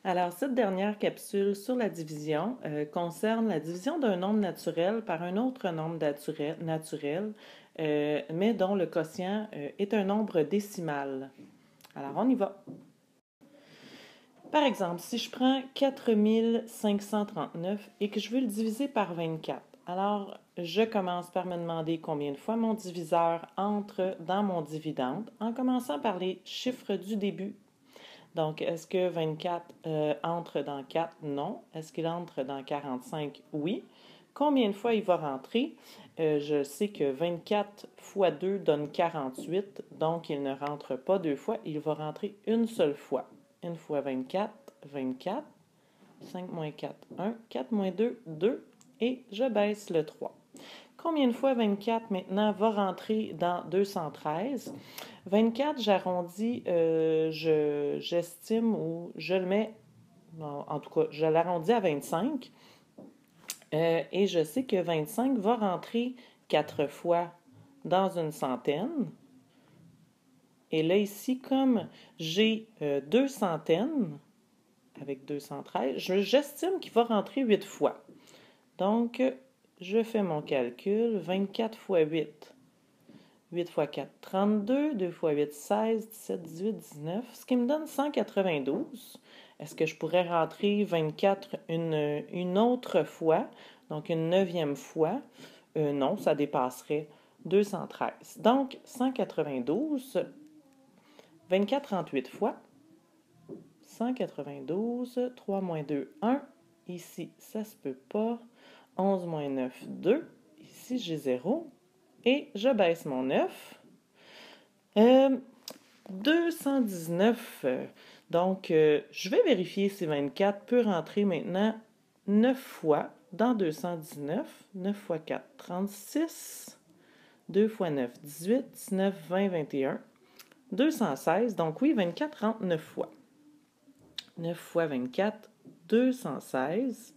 Alors, cette dernière capsule sur la division concerne la division d'un nombre naturel par un autre nombre naturel, mais dont le quotient est un nombre décimal. Alors, on y va. Par exemple, si je prends 4539 et que je veux le diviser par 24, alors je commence par me demander combien de fois mon diviseur entre dans mon dividende en commençant par les chiffres du début. Donc, est-ce que 24 entre dans 4? Non. Est-ce qu'il entre dans 45? Oui. Combien de fois il va rentrer? Je sais que 24 fois 2 donne 48, donc il ne rentre pas deux fois, il va rentrer une seule fois. Une fois 24, 24. 5 moins 4, 1. 4 moins 2, 2. Et je baisse le 3. Combien de fois 24 maintenant va rentrer dans 213? 24, j'arrondis, j'estime ou je le mets, en tout cas, je l'arrondis à 25. Et je sais que 25 va rentrer 4 fois dans une centaine. Et là, ici, comme j'ai 2 centaines, avec 213, j'estime qu'il va rentrer 8 fois. Donc, je fais mon calcul. 24 fois 8. 8 fois 4, 32. 2 fois 8, 16. 17, 18, 19. Ce qui me donne 192. Est-ce que je pourrais rentrer 24 une autre fois? Donc, une 9e fois? Non, ça dépasserait 213. Donc, 192. 24, 38 fois. 192. 3 moins 2, 1. Ici, ça se peut pas. 11 moins 9, 2. Ici, j'ai 0. Et je baisse mon 9. 219. Donc, je vais vérifier si 24 peut rentrer maintenant 9 fois dans 219. 9 fois 4, 36. 2 fois 9, 18. 19, 20, 21. 216. Donc, oui, 24 rentre 9 fois. 9 fois 24, 216.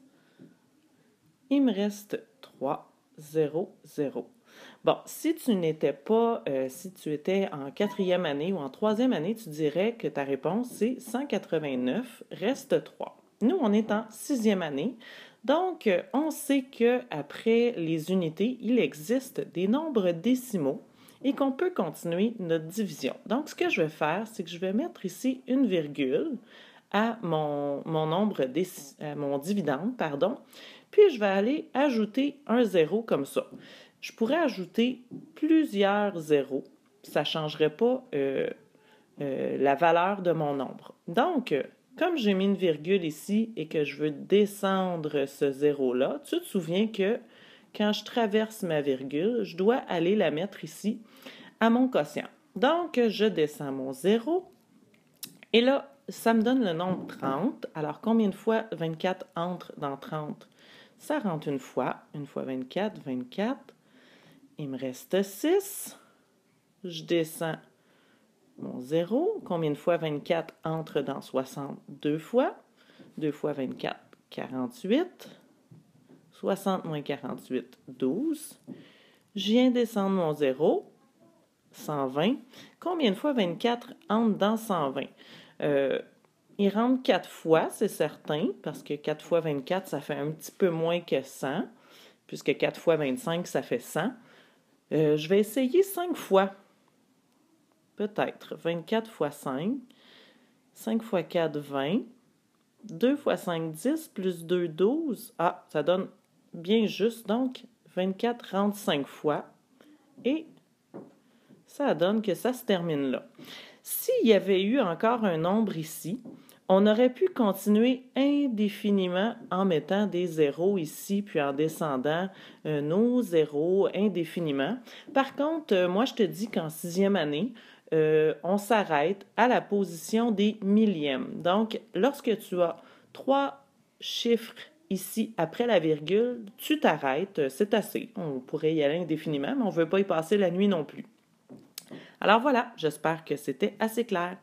Il me reste 3, 0, 0. Bon, si tu n'étais pas, si tu étais en 4e année ou en 3e année, tu dirais que ta réponse, c'est 189, reste 3. Nous, on est en 6e année, donc on sait qu'après les unités, il existe des nombres décimaux et qu'on peut continuer notre division. Donc, ce que je vais faire, c'est que je vais mettre ici une virgule à mon dividende, pardon, puis je vais aller ajouter un 0 comme ça. Je pourrais ajouter plusieurs zéros. Ça ne changerait pas la valeur de mon nombre. Donc, comme j'ai mis une virgule ici et que je veux descendre ce zéro-là, tu te souviens que quand je traverse ma virgule, je dois aller la mettre ici à mon quotient. Donc, je descends mon 0 et là, ça me donne le nombre 30. Alors, combien de fois 24 entre dans 30? Ça rentre une fois 24, 24. Il me reste 6. Je descends mon 0. Combien de fois 24 entre dans 60? 2 fois. 2 fois 24, 48. 60 moins 48, 12. Je viens descendre mon 0. 120. Combien de fois 24 entre dans 120? Il rentre 4 fois, c'est certain, parce que 4 fois 24, ça fait un petit peu moins que 100, puisque 4 fois 25, ça fait 100. Je vais essayer 5 fois. Peut-être. 24 fois 5. 5 fois 4, 20. 2 fois 5, 10. Plus 2, 12. Ah, ça donne bien juste. Donc, 24 rentre 5 fois. Et ça donne que ça se termine là. S'il y avait eu encore un nombre ici, on aurait pu continuer indéfiniment en mettant des zéros ici, puis en descendant nos zéros indéfiniment. Par contre, moi, je te dis qu'en 6e année, on s'arrête à la position des millièmes. Donc, lorsque tu as 3 chiffres ici après la virgule, tu t'arrêtes, c'est assez. On pourrait y aller indéfiniment, mais on ne veut pas y passer la nuit non plus. Alors voilà, j'espère que c'était assez clair.